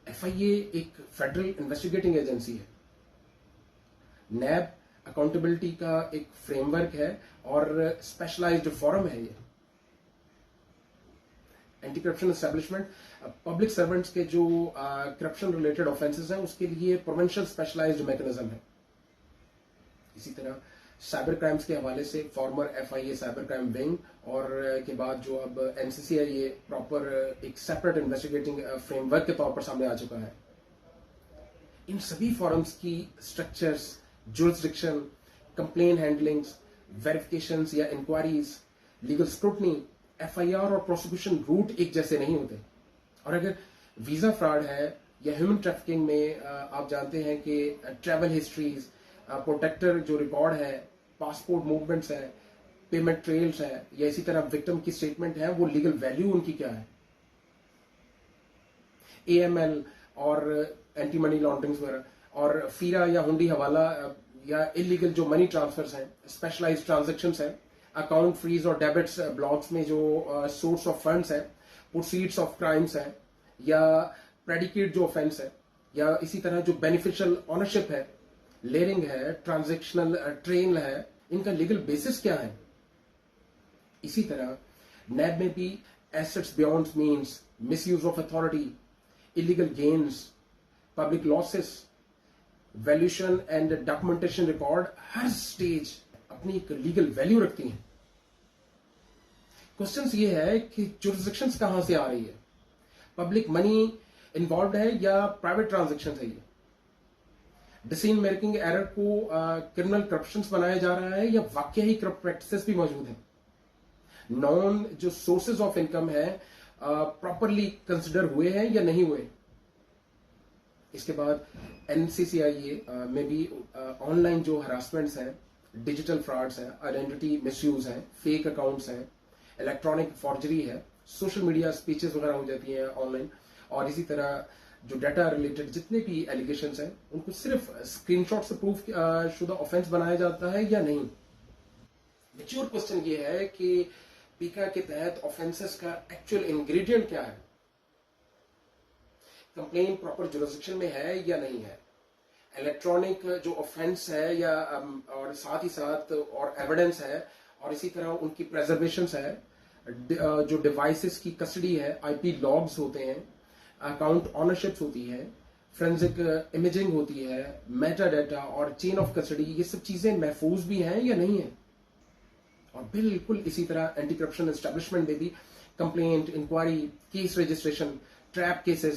FIA एक federal investigating agency है। नैब accountability का एक फ्रेमवर्क है और स्पेशलाइज्ड फोरम है। ये anti corruption establishment public servants के जो करप्शन रिलेटेड ऑफेंसेस हैं उसके लिए प्रोविंशियल स्पेशलाइज्ड मैकेनिज्म है। इसी तरह साइबर क्राइम्स के हवाले से farmer FIA cyber crime wing और के बाद जो अब एनसीसी है, ये प्रॉपर एक सेपरेट इन्वेस्टिगेटिंग फ्रेमवर्क के तौर पर सामने आ चुका है। इन सभी फॉरम्स की structures, jurisdiction, complain handlings, verifications या इंक्वायरीज, लीगल स्क्रूटनी, एफआईआर और प्रोसिक्यूशन रूट एक जैसे नहीं होते। और अगर वीजा फ्रॉड है या ह्यूमन ट्रैफिकिंग में आप जानते हैं कि ट्रैवल हिस्ट्रीज, प्रोटेक्टर जो रिकॉर्ड है, पासपोर्ट मूवमेंट्स है, पेमेंट ट्रेल्स है, या इसी तरह विक्टिम की स्टेटमेंट है, वो लीगल वैल्यू उनकी क्या है। एएमएल और एंटी मनी लॉन्ड्रिंग वगैरह और फीरा या हुंडी हवाला या इलीगल जो मनी ट्रांसफर्स हैं, स्पेशलाइज्ड ट्रांजैक्शंस हैं, अकाउंट फ्रीज और डेबिट्स ब्लॉक्स में जो सोर्स ऑफ फंड्स है, प्रोसीड्स ऑफ क्राइम्स है, या प्रेडिकेट जो ऑफेंस है, या इसी तरह जो बेनिफिशियल ऑनरशिप है, लेयरिंग है, ट्रांजैक्शनल ट्रेल है, इनका लीगल बेसिस क्या है। इसी तरह नैब में भी assets beyond means, misuse of authority, illegal gains, public losses, valuation and documentation record her stage अपनी एक लीगल वैल्यू रखती हैं। क्वेश्चन ये है कि जुरिस्डिक्शंस कहां से आ रही है, पब्लिक मनी इन्वॉल्व है या प्राइवेट ट्रांजैक्शन है। ये डिसीजन मेकिंग एरर को क्रिमिनल करप्शन बनाया जा रहा है या वाकई ही करप्ट प्रैक्टिसेस भी मौजूद हैं। नॉन जो सोर्सेज ऑफ इनकम है प्रॉपरली कंसिडर हुए हैं या नहीं हुए। इसके बाद एनसीसीआईए में भी ऑनलाइन जो हरासमेंट्स हैं, डिजिटल फ्रॉड्स हैं, आइडेंटिटी मिसयूज हैं, फेक अकाउंट्स हैं, इलेक्ट्रॉनिक फॉर्जरी है, सोशल मीडिया स्पीचेस वगैरह हो जाती हैं ऑनलाइन, और इसी तरह जो डाटा रिलेटेड जितने भी एलिगेशंस हैं उनको सिर्फ स्क्रीनशॉट से प्रूफ शुदा ऑफेंस बनाया जाता है या नहीं। मैच्योर क्वेश्चन ये है कि पीका के तहत ऑफेंसेस का एक्चुअल इंग्रेडिएंट क्या है, कंप्लेन प्रॉपर जुरिस्डिक्शन में है या नहीं है, इलेक्ट्रॉनिक जो ऑफेंस है या और साथ ही साथ और एविडेंस है, और इसी तरह उनकी प्रेजर्वेशन है, जो डिवाइसेस की कस्टडी है, आईपी लॉग्स होते हैं, अकाउंट ऑनरशिप्स होती है, फोरेंसिक इमेजिंग होती है, मेटा डाटा और चेन ऑफ कस्टडी, ये सब चीजें महफूज भी हैं या नहीं है। और बिल्कुल इसी तरह एंटी करप्शन एस्टेब्लिशमेंट में भी complaint, inquiry, case registration, trap cases